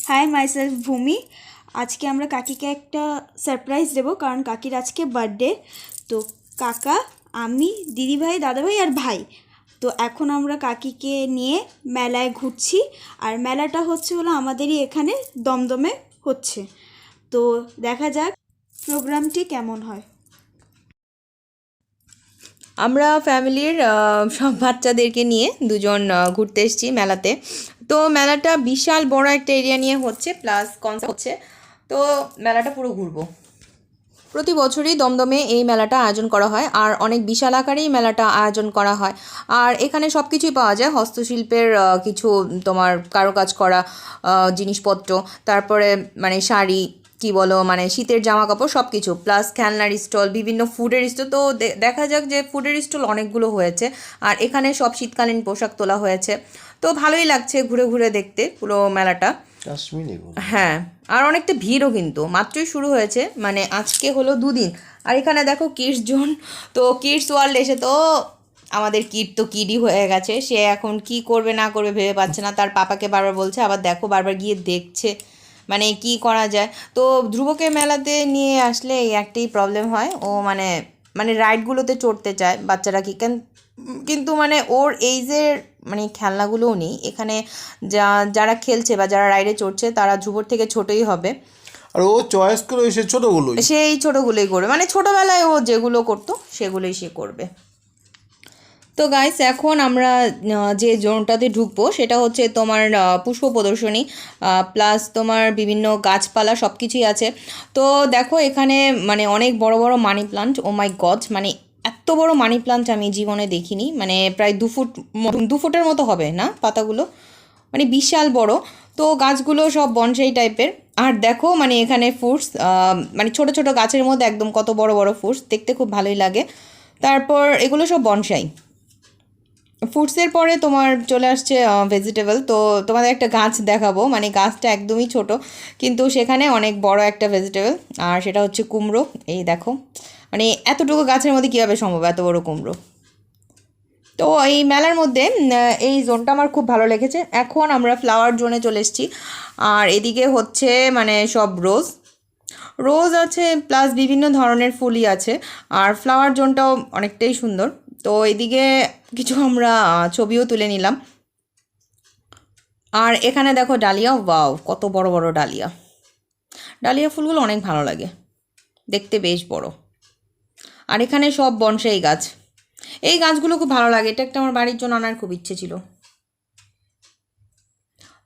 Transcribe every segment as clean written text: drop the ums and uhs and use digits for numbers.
High myself ভূমি। আজকে আমরা কাকিকে একটা সারপ্রাইজ দেবো, কারণ কাকির আজকে বার্থডে। তো কাকা, আমি, দিদিভাই, দাদাভাই আর ভাই, তো এখন আমরা কাকিকে নিয়ে মেলায় ঘুরছি। আর মেলাটা হলো আমাদেরই এখানে দমদমে হচ্ছে। তো দেখা যাক প্রোগ্রামটি কেমন হয়। আমরা ফ্যামিলির সব বাচ্চাদেরকে নিয়ে দুজন ঘুরতে এসেছি মেলাতে। তো মেলাটা বিশাল বড় একটা এরিয়া নিয়ে হচ্ছে, প্লাস কনসার্ট হচ্ছে। তো মেলাটা পুরো ঘুরবো। প্রতি বছরই দমদমে এই মেলাটা আয়োজন করা হয়, আর অনেক বিশাল আকারেই মেলাটা আয়োজন করা হয়। আর এখানে সব কিছুই পাওয়া যায়, হস্তশিল্পের কিছু তোমার কারুকাজ করা জিনিসপত্র, তারপরে মানে শাড়ি কি বলো, মানে শীতের জামা কাপড় সব কিছু, প্লাস খেলনার স্টল, বিভিন্ন ফুডের স্টল। তো দেখা যাক যে ফুডের স্টল অনেকগুলো হয়েছে, আর এখানে সব শীতকালীন পোশাক তোলা হয়েছে। তো ভালোই লাগছে ঘুরে ঘুরে দেখতে পুরো মেলাটা। হ্যাঁ, আর অনেকটা ভিড়ও, কিন্তু মাত্রই শুরু হয়েছে, মানে আজকে হলো 2 দিন। আর এখানে দেখো কিডস জোন, তো কিডস ওয়ার্ল্ড এসে তো আমাদের কিড তো কিডই হয়ে গেছে। সে এখন কি করবে না করবে ভেবে পাচ্ছে না, তার পাপাকে বারবার বলছে, আবার দেখো বারবার গিয়ে দেখছে, মানে কি করা যায়। তো ধ্রুবকে মেলাতে নিয়ে আসলে এই একটাই প্রবলেম হয়, ও মানে মানে রাইডগুলোতে চড়তে চায় বাচ্চারা, কি কিন্তু মানে ওর এইজের মানে খেলনাগুলোও নেই এখানে। যারা খেলছে বা যারা রাইডে চড়ছে তারা ধ্রুবর থেকে ছোটই হবে, আর ও চয়েস করে সে ছোটোগুলোই, সেই ছোটোগুলোই করবে, মানে ছোটোবেলায় ও যেগুলো করতো সেগুলোই সে করবে। তো গাইস, এখন আমরা যে জোনটাতে ঢুকবো সেটা হচ্ছে তোমার পুষ্প প্রদর্শনী, প্লাস তোমার বিভিন্ন গাছপালা সব কিছুই আছে। তো দেখো এখানে মানে অনেক বড় বড় মানি প্লান্ট, ও মাই গড, মানে এত বড় মানি প্লান্ট আমি জীবনে দেখিনি। মানে প্রায় 2 ফুটের মতো হবে না পাতাগুলো, মানে বিশাল বড়। তো গাছগুলো সব বনসাই টাইপের। আর দেখো মানে এখানে ফ্রুটস, মানে ছোট ছোট গাছের মধ্যে একদম কত বড় বড় ফ্রুটস, দেখতে খুব ভালোই লাগে। তারপর এগুলো সব বনসাই। ফ্রুটসের পরে তোমার চলে আসছে ভেজিটেবল। তো তোমাদের একটা গাছ দেখাবো, মানে গাছটা একদমই ছোট, কিন্তু সেখানে অনেক বড় একটা ভেজিটেবল, আর সেটা হচ্ছে কুমড়ো। এই দেখো, মানে এতটুকু গাছের মধ্যে কীভাবে সম্ভব এত বড় কুমড়ো। তো এই মেলার মধ্যে এই জোনটা আমার খুব ভালো লেগেছে। এখন আমরা ফ্লাওয়ার জোনে চলে এসেছি, আর এদিকে হচ্ছে মানে সব রোজ রোজ আছে, প্লাস বিভিন্ন ধরনের ফুলই আছে, আর ফ্লাওয়ার জোনটাও অনেকটাই সুন্দর। তো এদিকে কিছু আমরা ছবিও তুলে নিলাম। আর এখানে দেখো ডালিয়া, ওয়াও কত বড় বড় ডালিয়া। ডালিয়া ফুলগুলো অনেক ভালো লাগে দেখতে, বেশ বড়। আর এখানে সব বনসাই গাছ, এই গাছগুলো খুব ভালো লাগে, এটা একটা আমার বাড়ির জন্য আনার খুব ইচ্ছে ছিল।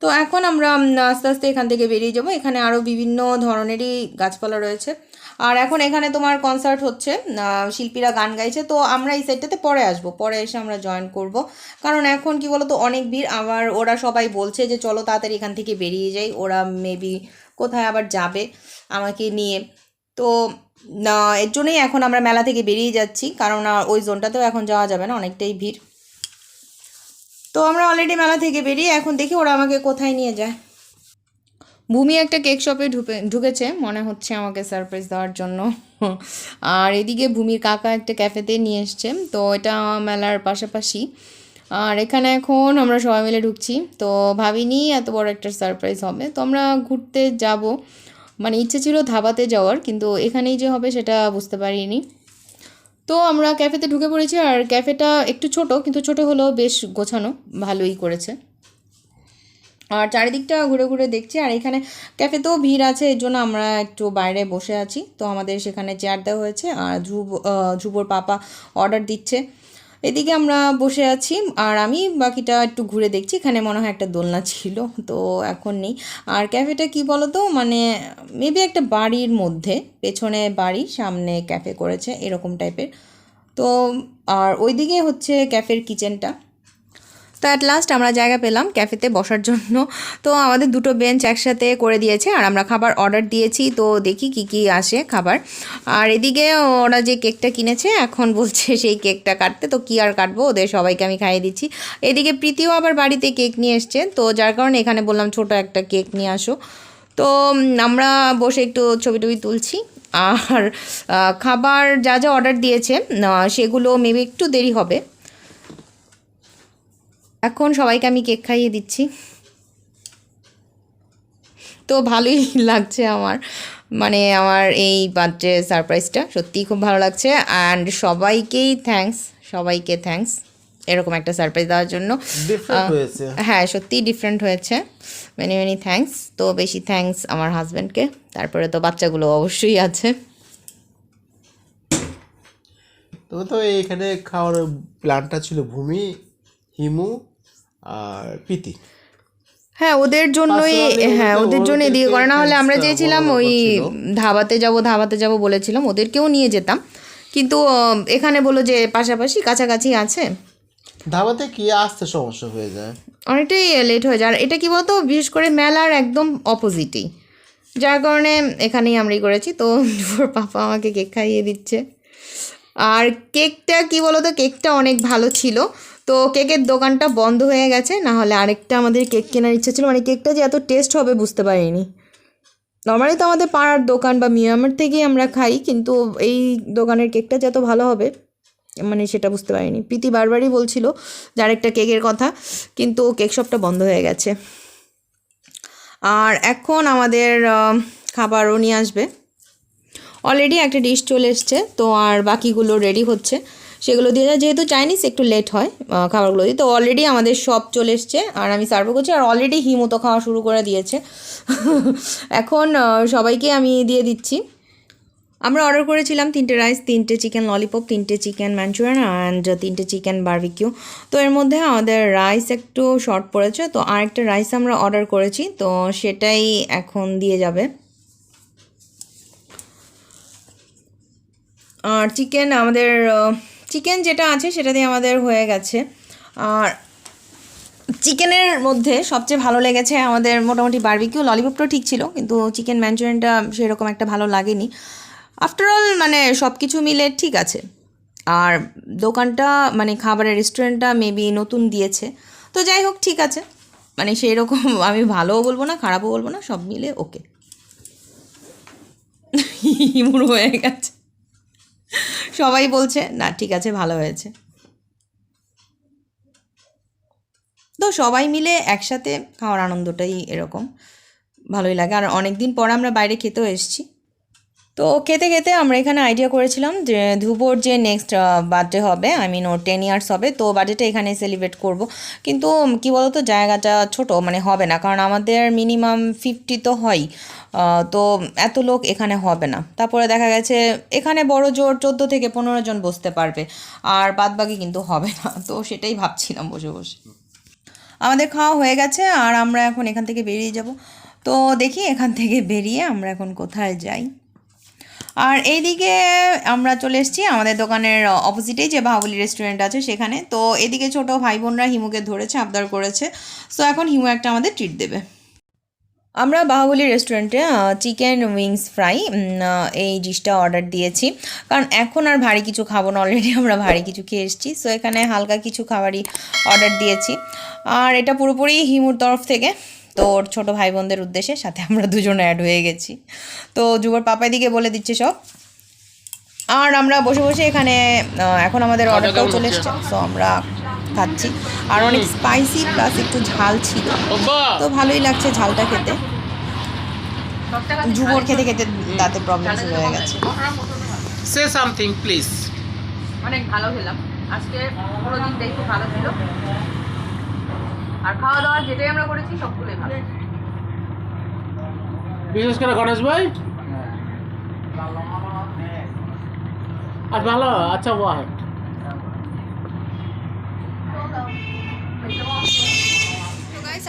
তো এখন আমরা আস্তে আস্তে এখান থেকে বেরিয়ে যাবো। এখানে আরও বিভিন্ন ধরনেরই গাছপালা রয়েছে। আর এখন এখানে তোমার কনসার্ট হচ্ছে, শিল্পীরা গান গাইছে। তো আমরা এই সাইডটাতে পরে আসবো, পরে এসে আমরা জয়েন করব, কারণ এখন কি বলো তো অনেক ভিড়। আবার ওরা সবাই বলছে যে চলো তাড়াতাড়ি এখান থেকে বেরিয়ে যাই, ওরা মেবি কোথায় আবার যাবে আমাকে নিয়ে। তো এর জন্যই এখন আমরা মেলা থেকে বেরিয়ে যাচ্ছি, কারণ ওই জোনটাতেও এখন যাওয়া যাবে না, অনেকটাই ভিড়। তো আমরা অলরেডি মেলা থেকে বেরিয়ে এখন দেখি ওরা আমাকে কোথায় নিয়ে যায়। ভূমি একটা কেক শপে ঢুকেছে, মনে হচ্ছে আমাকে সারপ্রাইজ দেওয়ার জন্য। আর এদিকে ভূমির কাকা একটা ক্যাফেতে নিয়ে এসছে, তো এটা মেলার পাশাপাশি। আর এখানে এখন আমরা সবাই মিলে ঢুকছি, তো ভাবিনি এত বড় একটা সারপ্রাইজ হবে। তো আমরা ঘুরতে যাব, মানে ইচ্ছে ছিল ধাবাতে যাওয়ার, কিন্তু এখানেই যে হবে সেটা বুঝতে পারিনি। তো আমরা ক্যাফেতে ঢুকে পড়েছি, আর ক্যাফেটা একটু ছোট, কিন্তু ছোট হলেও বেশ গোছানো, ভালোই করেছে। আর চারিদিকটা ঘুরে ঘুরে দেখছি। আর এখানে ক্যাফেতেও ভিড় আছে, এর জন্য আমরা একটু বাইরে বসে আছি। তো আমাদের সেখানে চেয়ার দেওয়া হয়েছে, আর ধ্রুবর পাপা অর্ডার দিচ্ছে, এদিকে আমরা বসে আছি। আর আমি বাকিটা একটু ঘুরে দেখছি। এখানে মনে হয় একটা দোলনা ছিল, তো এখন নেই। আর ক্যাফেটা কি বলো তো, মানে মেবি একটা বাড়ির মধ্যে, পেছনে বাড়ি সামনে ক্যাফে করেছে এরকম টাইপের। তো আর ওইদিকে হচ্ছে ক্যাফের কিচেনটা। তো অ্যাট লাস্ট আমরা জায়গা পেলাম ক্যাফেতে বসার জন্য। তো আমাদের 2টো বেঞ্চ একসাথে করে দিয়েছে, আর আমরা খাবার অর্ডার দিয়েছি। তো দেখি কি কি আসে খাবার। আর এদিকে ওরা যে কেকটা কিনেছে এখন বলছে সেই কেকটা কাটতে, তো কি আর কাটবো, ওদের সবাইকে আমি খাইয়ে দিচ্ছি। এদিকে প্রীতিও আবার বাড়িতে কেক নিয়ে এসছে, তো যার কারণে এখানে বললাম ছোট একটা কেক নিয়ে আসো। তো আমরা বসে একটু ছবি টবি তুলছি। আর খাবার যা যা অর্ডার দিয়েছে সেগুলো মেবি একটু দেরি হবে। এখন সবাইকে আমি কেক খাইয়ে দিচ্ছি। তো ভালোই লাগছে আমার, মানে আমার এই বার্থডে সারপ্রাইজটা সত্যিই খুব ভালো লাগছে। অ্যান্ড সবাইকে থ্যাঙ্কস এরকম একটা সারপ্রাইজ দেওয়ার জন্য। ডিফারেন্ট হয়েছে। হ্যাঁ সত্যিই ডিফারেন্ট হয়েছে, মেনি থ্যাঙ্কস। তো বেশি থ্যাঙ্কস আমার হাজব্যান্ডকে, তারপরে তো বাচ্চাগুলো অবশ্যই আছে। তবে তো এখানে খাওয়ার প্ল্যানটা ছিল ভূমি, হিমু আর প্রীতি। হ্যাঁ ওদের জন্যই, হ্যাঁ ওদের জন্য এদিকে করে, না হলে আমরা চেয়েছিলাম ওই ধাবাতে যাব বলেছিলাম, ওদেরকেও নিয়ে যেতাম, কিন্তু এখানে বললো যে পাশাপাশি কাছাকাছি আছে, ধাবাতে কি আসতে সমস্যা হয়ে যায়, অনেকটাই লেট হয়ে যায়। আর এটা কি বলতো, বিশেষ করে মেলার একদম অপোজিটেই, যার কারণে এখানেই আমরাই করেছি। তো ওর পাপা আমাকে কেক খাইয়ে দিচ্ছে। আর কেকটা কি বলতো, কেকটা অনেক ভালো ছিল, তো কেকের দোকানটা বন্ধ হয়ে গেছে, না হলে আরেকটা আমাদের কেক কেনার ইচ্ছা ছিল। মানে কেকটা যে এত টেস্ট হবে বুঝতে পারিনি। নর্মালি তো আমাদের পাড়ার দোকান বা মিয়ামার থেকেই আমরা খাই, কিন্তু এই দোকানের কেকটা যে এত ভালো হবে মানে সেটা বুঝতে পারিনি। প্রীতি বারবারই বলছিল যে আরেকটা কেকের কথা, কিন্তু কেক শপটা বন্ধ হয়ে গেছে। আর এখন আমাদের খাবারও নিয়ে আসবে, অলরেডি একটা ডিশ চলে এসছে, তো আর বাকিগুলো রেডি হচ্ছে, সেগুলো দিয়ে যায়। যেহেতু চাইনিজ একটু লেট হয় খাবারগুলো দিয়ে, তো অলরেডি আমাদের সব চলে এসছে আর আমি সার্ভ করছি। আর অলরেডি হিমু তো খাওয়া শুরু করে দিয়েছে। এখন সবাইকে আমি দিয়ে দিচ্ছি। আমরা অর্ডার করেছিলাম 3টে রাইস, 3টে চিকেন ললিপপ, 3টে চিকেন ম্যাঞ্চুরিয়ান অ্যান্ড 3টে চিকেন বারবিকিউ। তো এর মধ্যে আমাদের রাইস একটু শর্ট পড়েছে, তো আরেকটা রাইস আমরা অর্ডার করেছি, তো সেটাই এখন দিয়ে যাবে। আর চিকেন যেটা আছে সেটা দিয়ে আমাদের হয়ে গেছে। আর চিকেনের মধ্যে সবচেয়ে ভালো লেগেছে আমাদের মোটামুটি বারবিকিউ, ললিপপটাও ঠিক ছিল, কিন্তু চিকেন ম্যাঞ্চুরিয়ানটা সেরকম একটা ভালো লাগেনি। আফটারঅল মানে সব কিছু মিলে ঠিক আছে। আর দোকানটা মানে খাবারের রেস্টুরেন্টটা মেবি নতুন দিয়েছে, তো যাই হোক ঠিক আছে, মানে সেই রকম আমি ভালোও বলবো না খারাপও বলবো না, সব মিলে ওকে। হিমুর হয়ে গেছে, সবাই বলছে না ঠিক আছে ভালো হয়েছে। তো সবাই মিলে একসাথে খাওয়ার আনন্দটাই এরকম, ভালোই লাগে। আর অনেক দিন পর আমরা বাইরে খেতেও এসেছি। তো খেতে খেতে আমরা এখানে আইডিয়া করেছিলাম যে ধ্রুবর যে নেক্সট বার্থডে হবে, আই মিন ওর 10 ইয়ার্স হবে, তো বার্থডেটা এখানে সেলিব্রেট করব। কিন্তু কি বলতো জায়গাটা ছোট, মানে হবে না, কারণ আমাদের মিনিমাম 50 তো হয়, তো এত লোক এখানে হবে না। তারপরে দেখা গেছে এখানে বড় জোর 14 থেকে 15 জন বসতে পারবে, আর বাদবাকি কিন্তু হবে না। তো সেটাই ভাবছিলাম বসে বসে। আমাদের খাওয়া হয়ে গেছে আর আমরা এখন এখান থেকে বেরিয়ে যাব। তো দেখি এখান থেকে বেরিয়ে আমরা এখন কোথায় যাই। আর এইদিকে আমরা চলে এসেছি আমাদের দোকানের অপোজিটেই যে বাহুবলী রেস্টুরেন্ট আছে সেখানে। তো এদিকে ছোট ভাই বোনরা হিমুকে ধরেছে, আবদার করেছে, সো এখন হিমু একটা আমাদের ট্রিট দেবে। আমরা বাহুবলী রেস্টুরেন্টে চিকেন উইংস ফ্রাই এই ডিশটা অর্ডার দিয়েছি, কারণ এখন আর ভারী কিছু খাবো না, অলরেডি আমরা ভারী কিছু খেয়ে এসেছি, সো এখানে হালকা কিছু খাবারই অর্ডার দিয়েছি। আর এটা পুরোপুরি হিমুর তরফ থেকে, তো ওর ছোটো ভাই বোনদের উদ্দেশ্যে, সাথে আমরা দুজন অ্যাড হয়ে গেছি। তো যুবর পাপাই দিকে বলে দিচ্ছে সব। আর আমরা বসে বসে এখানে এখন আমাদের অর্ডারটাও চলে এসছে, সো আমরা খাচ্ছি। আর অনেক স্পাইসি প্লাস একটু ঝাল ছিল, তো ভালোই লাগছে ঝালটা খেতে। যুবর খেতে খেতে তাতে প্রবলেম শুরু হয়ে গেছে। Say something please. অনেক ভালো খেলাম আজকে, পুরো দিনটাই খুব ভালো ছিল। আর খাওয়া দাওয়া যেটাই আমরা করেছি সবগুলোই ভালো, বিশেষ করে গণেশ ভাই আর ভালো। আচ্ছা ওয়াহ,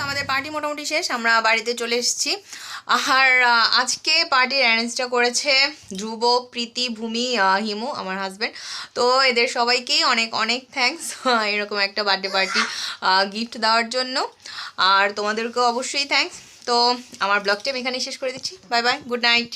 আমাদের পার্টি মোটামুটি শেষ, আমরা বাড়িতে চলে এসেছি। আর আজকে পার্টির অ্যারেঞ্জটা করেছে ধ্রুব, প্রীতি, ভূমি, হিমু আমার হাজব্যান্ড। তো এদের সবাইকেই অনেক অনেক থ্যাঙ্কস এরকম একটা বার্থডে পার্টি গিফট দেওয়ার জন্য। আর তোমাদেরকেও অবশ্যই থ্যাঙ্কস। তো আমার ব্লগটা আমি এখানেই শেষ করে দিচ্ছি। Bye bye, good night.